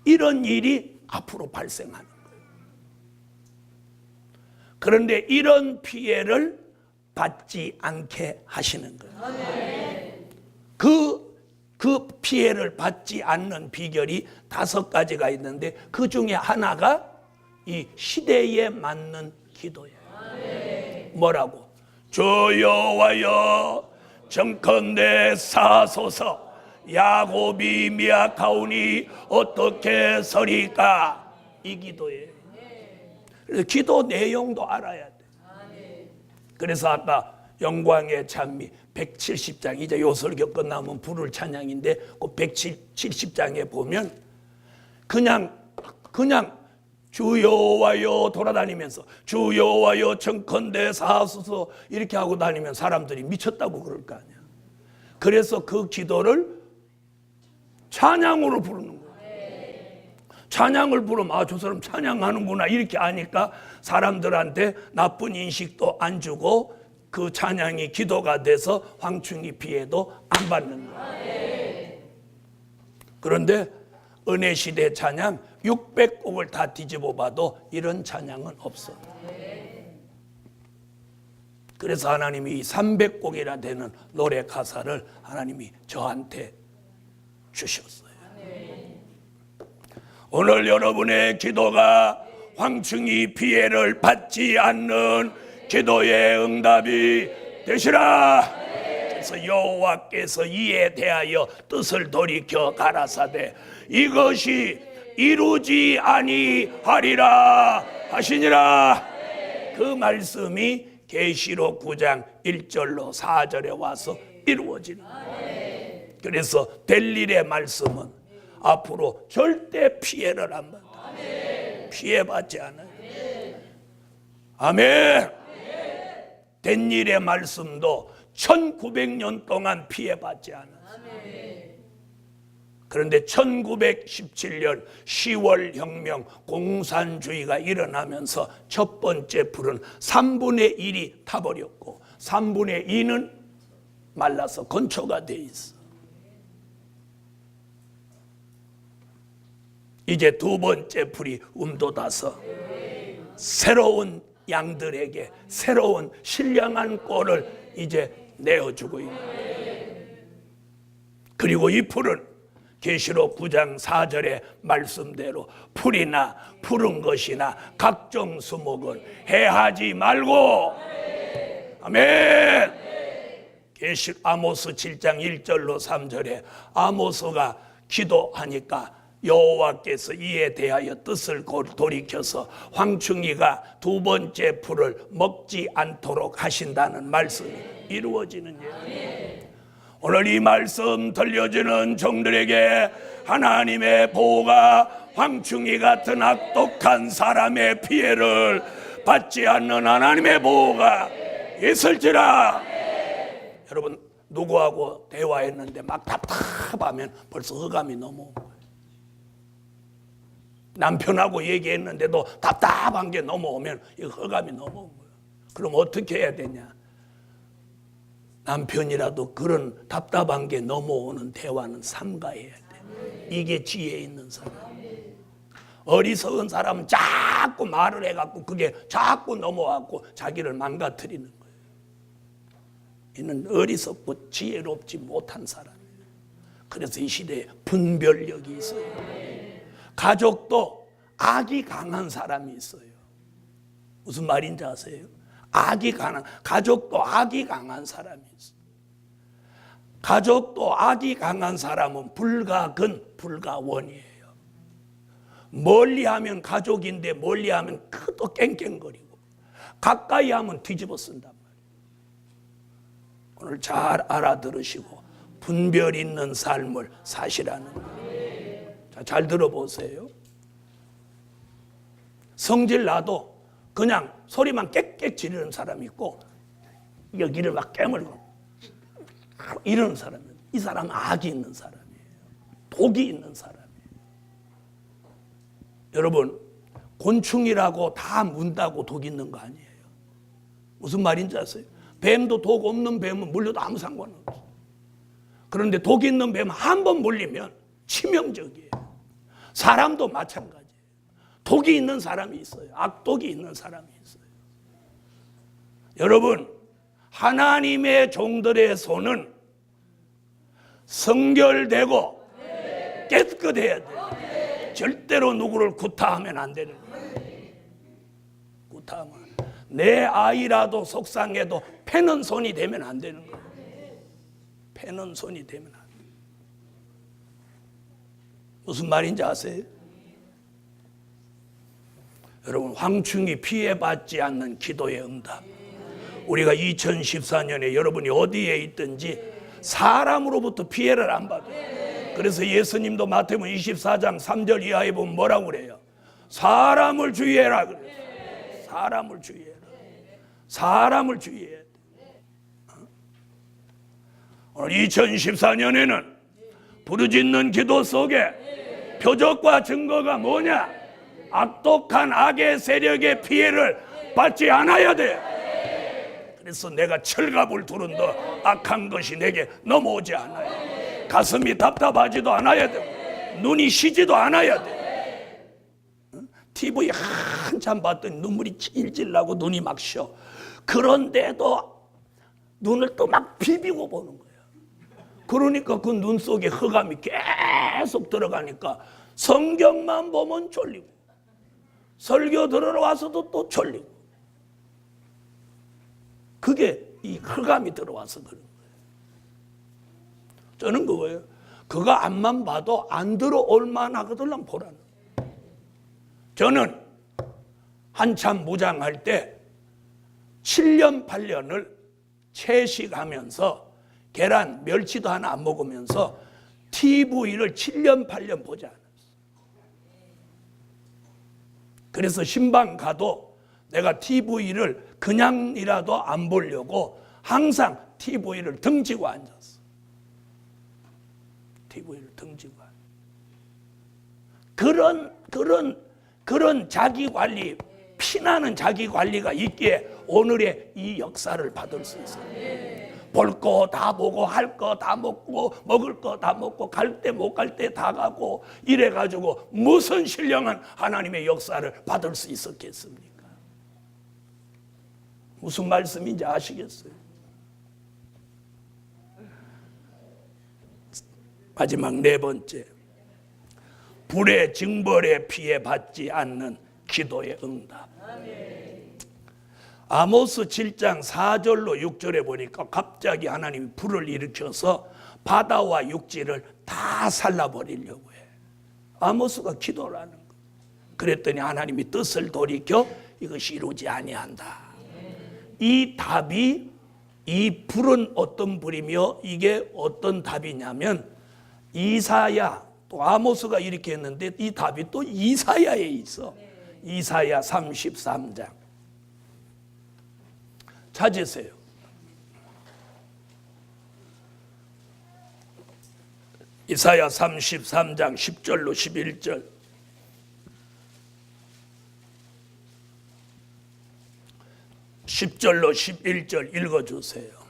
이런 일이 앞으로 발생하는 거예요. 그런데 이런 피해를 받지 않게 하시는 거예요. 그 피해를 받지 않는 비결이 5가지가 있는데 그 중에 하나가 이 시대에 맞는 기도예요. 뭐라고? 주 여호와여 정컨대 사소서 야곱이 미약하오니 어떻게 서리까? 이 기도예요. 그래서 기도 내용도 알아야 돼. 그래서 아까 영광의 찬미 170장 이제 요 설교 끝나면 부를 찬양인데 그 170장에 보면 그냥 주 여호와여 돌아다니면서 주 여호와여 청컨대 사소서 이렇게 하고 다니면 사람들이 미쳤다고 그럴 거 아니야. 그래서 그 기도를 찬양으로 부르는 거예요. 찬양을 부르면 저 사람 찬양하는구나 이렇게 아니까 사람들한테 나쁜 인식도 안 주고 그 찬양이 기도가 돼서 황충이 피해도 안 받는 거예요. 그런데 은혜시대 찬양 600곡을 다 뒤집어 봐도 이런 찬양은 없어. 그래서 하나님이 이 300곡이나 되는 노래 가사를 하나님이 저한테 주셨어요. 오늘 여러분의 기도가 황충이 피해를 받지 않는 기도의 응답이 되시라. 그래서 여호와께서 이에 대하여 뜻을 돌이켜 가라사대 이것이 이루지 아니하리라 하시니라. 그 말씀이 계시록 9장 1절로 4절에 와서 이루어지는 거예요. 그래서 될 일의 말씀은 앞으로 절대 피해를 안 받아. 피해받지 않아요. 아멘. 된 일의 말씀도 1900년 동안 피해받지 않았어요. 그런데 1917년 10월 혁명 공산주의가 일어나면서 첫 번째 불은 3분의 1이 타버렸고 3분의 2는 말라서 건초가 돼 있어. 이제 두 번째 불이 움돋아서 새로운 양들에게 새로운 신령한 꼴을 이제 내어주고 있는. 그리고 이 풀은 계시록 9장 4절의 말씀대로 풀이나 푸른 것이나 각종 수목은 해하지 말고. 아멘. 아모스 7장 1절로 3절에 아모스가 기도하니까 여호와께서 이에 대하여 뜻을 돌이켜서 황충이가 두 번째 풀을 먹지 않도록 하신다는 말씀이 이루어지는 예입니다. 오늘 이 말씀 들려주는 종들에게 하나님의 보호가 황충이 같은 악독한 사람의 피해를 받지 않는 하나님의 보호가 있을지라. 여러분, 누구하고 대화했는데 막 답답하면 벌써 흑암이 넘어온 거예요. 남편하고 얘기했는데도 답답한 게 넘어오면 이 흑암이 넘어온 거예요. 그럼 어떻게 해야 되냐? 남편이라도 그런 답답한 게 넘어오는 대화는 삼가해야 돼. 이게 지혜 있는 사람. 어리석은 사람은 자꾸 말을 해갖고 그게 자꾸 넘어와갖고 자기를 망가뜨리는 거예요. 이는 어리석고 지혜롭지 못한 사람이에요. 그래서 이 시대에 분별력이 있어요. 가족도 악이 강한 사람이 있어요. 무슨 말인지 아세요? 가족도 악이 강한 사람이 있어요. 가족도 악이 강한 사람은 불가근, 불가원이에요. 멀리하면 가족인데 멀리하면 또 깽깽거리고 가까이 하면 뒤집어 쓴단 말이에요. 오늘 잘 알아들으시고 분별 있는 삶을 사시라는 거예요. 자, 잘 들어보세요. 성질 나도 그냥 소리만 깨깨 지르는 사람이 있고 여기를 막 깨물고 이러는 사람이에요. 이 사람은 악이 있는 사람이에요. 독이 있는 사람이에요. 여러분, 곤충이라고 다 문다고 독 있는 거 아니에요. 무슨 말인지 아세요? 뱀도 독 없는 뱀은 물려도 아무 상관없어요. 그런데 독 있는 뱀은 한 번 물리면 치명적이에요. 사람도 마찬가지예요. 독이 있는 사람이 있어요. 악독이 있는 사람이 있어요. 여러분, 하나님의 종들의 손은 성결되고 깨끗해야 돼요. 절대로 누구를 구타하면 안 되는 거예요. 구타하면 내 아이라도 속상해도 패는 손이 되면 안 되는 거예요. 패는 손이 되면 안 돼요. 무슨 말인지 아세요? 여러분, 황충이 피해받지 않는 기도의 응답. 우리가 2014년에 여러분이 어디에 있든지 사람으로부터 피해를 안 받아요. 그래서 예수님도 마태복음 24장 3절 이하에 보면 뭐라고 그래요? 사람을 주의해라 그래요. 사람을 주의해라. 사람을 주의해야 돼. 오늘 2014년에는 부르짖는 기도 속에 표적과 증거가 뭐냐? 악독한 악의 세력의 피해를 받지 않아야 돼. 그래서 내가 철갑을 두른다 악한 것이 내게 넘어오지 않아요. 가슴이 답답하지도 않아야 돼. 눈이 쉬지도 않아야 돼. TV 한참 봤더니 눈물이 찔찔 나고 눈이 막 쉬어. 그런데도 눈을 또 막 비비고 보는 거야. 그러니까 그 눈 속에 흑암이 계속 들어가니까 성경만 보면 졸리고 설교 들어와서도 또 졸리고. 그게 이 흑암이 들어와서 그런 거예요. 저는 그거예요. 그거 앞만 봐도 안 들어올 만하거든 보라는 거예요. 저는 한참 무장할 때 7년 8년을 채식하면서 계란, 멸치도 하나 안 먹으면서 TV를 7년 8년 보지 않았어요. 그래서 신방 가도 내가 TV를 그냥이라도 안 보려고 항상 TV를 등지고 앉았어. TV를 등지고 그런 자기 관리, 피나는 자기 관리가 있기에 오늘의 이 역사를 받을 수 있어요. 볼 거 다 보고 할 거 다 먹고 먹을 거 다 먹고 갈 때 못 갈 때 다 가고 이래가지고 무슨 신령한 하나님의 역사를 받을 수 있었겠습니까? 무슨 말씀인지 아시겠어요? 마지막 네 번째, 불의 징벌에 피해 받지 않는 기도의 응답. 아모스 7장 4절로 6절에 보니까 갑자기 하나님이 불을 일으켜서 바다와 육지를 다 살라버리려고 해. 아모스가 기도를 하는 거예요. 그랬더니 하나님이 뜻을 돌이켜 이것이 이루지 아니한다. 이 답이, 이 불은 어떤 불이며 이게 어떤 답이냐면 이사야, 또 아모스가 이렇게 했는데 이 답이 또 이사야에 있어. 이사야 33장 찾으세요. 이사야 33장 10절로 11절. 10절로 11절 읽어주세요.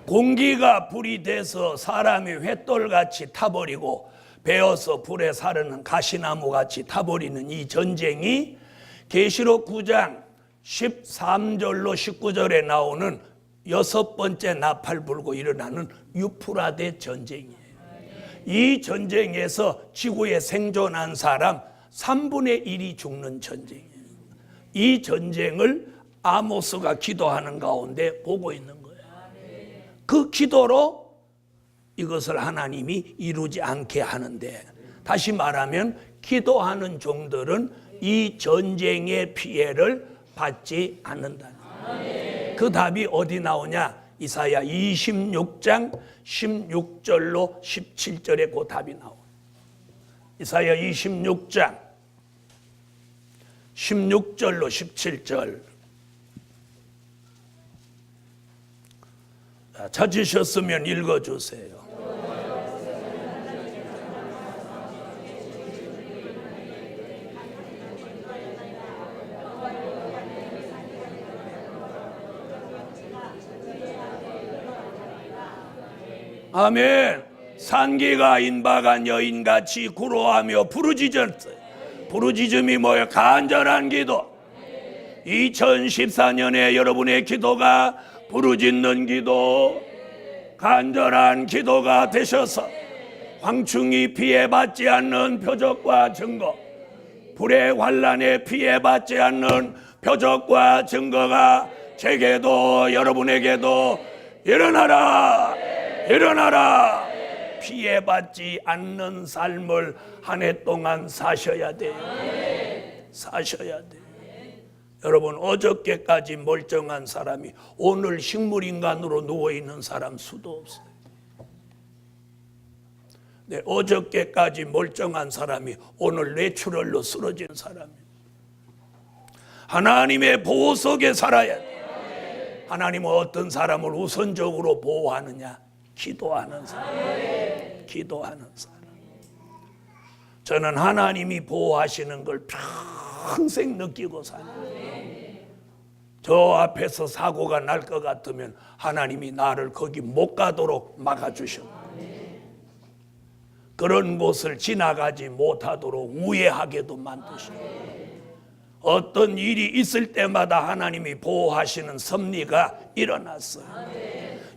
공기가 불이 돼서 사람이 횃돌같이 타버리고 베어서 불에 사르는 가시나무같이 타버리는 이 전쟁이 계시록 9장 13절로 19절에 나오는 6번째 나팔 불고 일어나는 유프라데 전쟁이에요. 이 전쟁에서 지구에 생존한 사람 3분의 1이 죽는 전쟁이에요. 이 전쟁을 아모스가 기도하는 가운데 보고 있는 거예요. 그 기도로 이것을 하나님이 이루지 않게 하는데, 다시 말하면 기도하는 종들은 이 전쟁의 피해를 받지 않는다는 거예요. 그 답이 어디 나오냐? 이사야 26장 16절로 17절에 그 답이 나와요. 이사야 26장 16절로 17절. 찾으셨으면 읽어주세요. 아멘. 산기가 인박한 여인같이 구로하며 부르짖었어요. 부르짖음이 뭐예요? 간절한 기도. 2014년에 여러분의 기도가 부르짖는 기도, 간절한 기도가 되셔서 황충이 피해받지 않는 표적과 증거, 불의 환난에 피해받지 않는 표적과 증거가 제게도 여러분에게도 일어나라, 일어나라. 피해받지 않는 삶을 한 해 동안 사셔야 돼요. 사셔야 돼요. 여러분, 어저께까지 멀쩡한 사람이 오늘 식물인간으로 누워있는 사람 수도 없어요. 네, 어저께까지 멀쩡한 사람이 오늘 뇌출혈로 쓰러진 사람이에요. 하나님의 보호 속에 살아야 돼요. 하나님은 어떤 사람을 우선적으로 보호하느냐? 기도하는 사람. 기도하는 사람. 저는 하나님이 보호하시는 걸 평생 느끼고 살아요. 저 앞에서 사고가 날 것 같으면 하나님이 나를 거기 못 가도록 막아주셨고, 그런 곳을 지나가지 못하도록 우회하게도 만드시고, 어떤 일이 있을 때마다 하나님이 보호하시는 섭리가 일어났어요.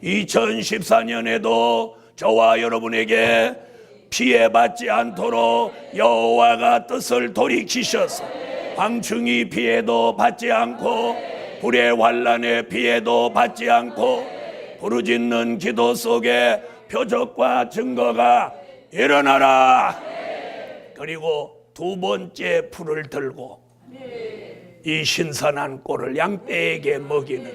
2014년에도 저와 여러분에게 피해받지 않도록 여호와가 뜻을 돌이키셔서 황충이 피해도 받지 않고 불의 환난의 피해도 받지 않고 부르짖는 기도 속에 표적과 증거가 일어나라. 그리고 두 번째 풀을 들고 이 신선한 꼴을 양떼에게 먹이는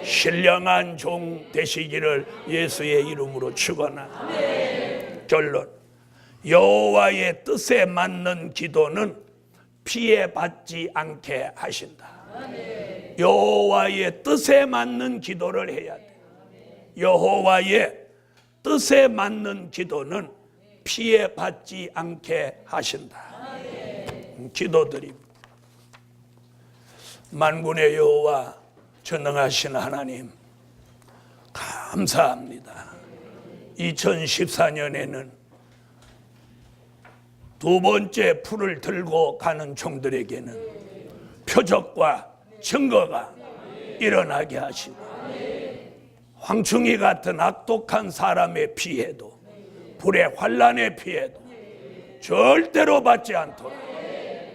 신령한 종 되시기를 예수의 이름으로 축원합니다. 결론, 여호와의 뜻에 맞는 기도는 피해받지 않게 하신다. 여호와의 뜻에 맞는 기도를 해야 돼. 여호와의 뜻에 맞는 기도는 피해받지 않게 하신다. 기도드립니다. 만군의 여호와 전능하신 하나님, 감사합니다. 2014년에는 두 번째 풀을 들고 가는 종들에게는 표적과 증거가 일어나게 하시고, 황충이 같은 악독한 사람의 피해도, 불의 환난의 피해도 절대로 받지 않도록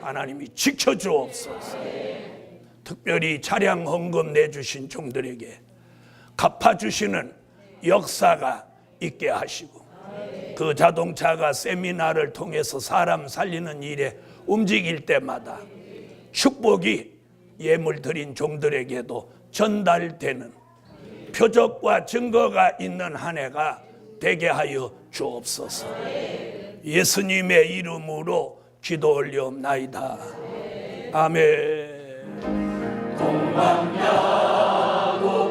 하나님이 지켜주옵소서. 특별히 차량 헌금 내주신 종들에게 갚아주시는 역사가 있게 하시고, 그 자동차가 세미나를 통해서 사람 살리는 일에 움직일 때마다 축복이 예물 드린 종들에게도 전달되는 표적과 증거가 있는 한 해가 되게 하여 주옵소서. 예수님의 이름으로 기도 올리옵나이다. 아멘. 동방야고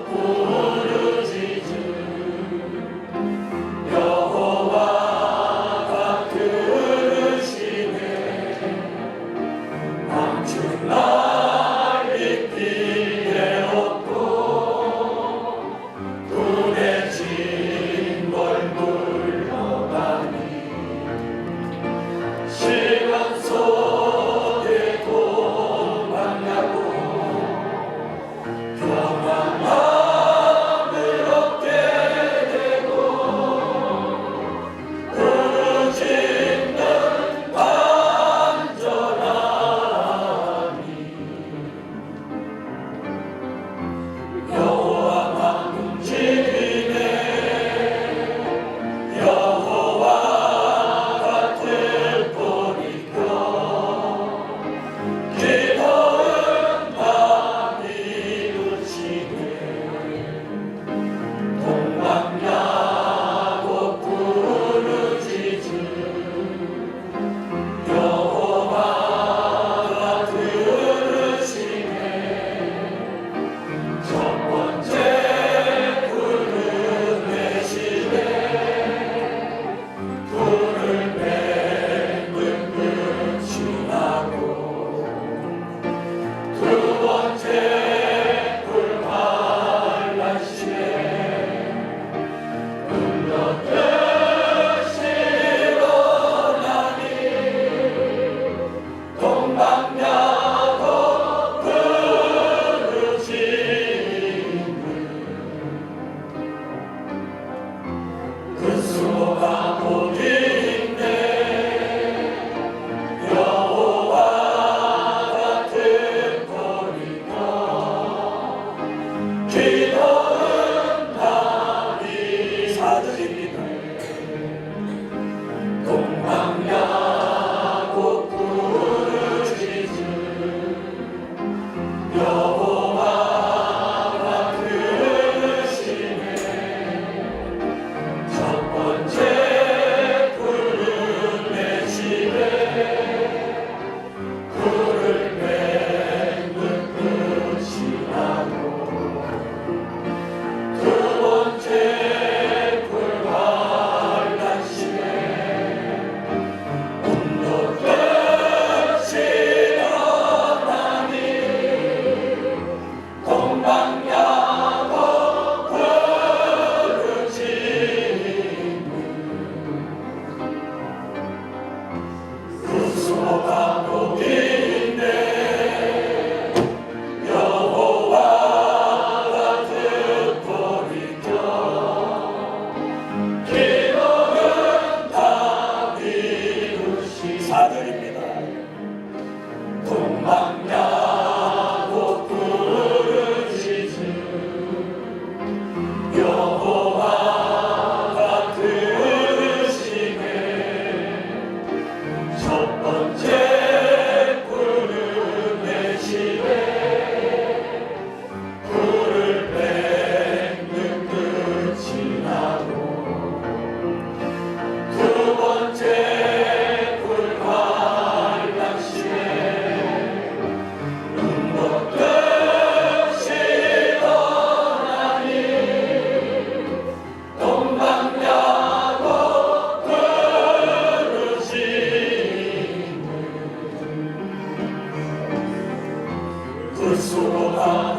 부르짖으 여호와가 들으시네. 왕중 날이 피해 없고 눈에 진걸 물러가니 시간 속에 도망 소망